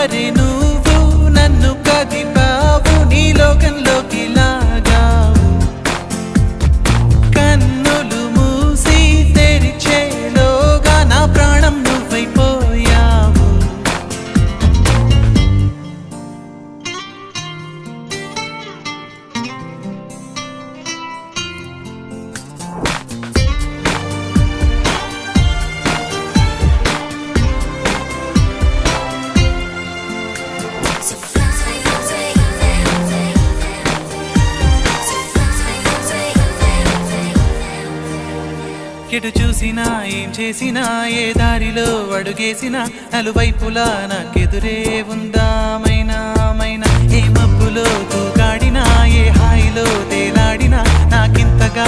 అరే నువ్వు నన్ను కదిపావు నీ లోకంలోకి లాగావు కన్నులు మూసి తెరిచేలోగా నా ప్రాణం నువ్వైపోయావు ఎటు చూసినా ఏం చేసినా ఏ దారిలో అడుగేసినా నలువైపులా నాకెదురే ఉందామైనా మైనా ఏ మబ్బులో తూగాడినా ఏ హాయిలో తేలాడినా నాకింతగా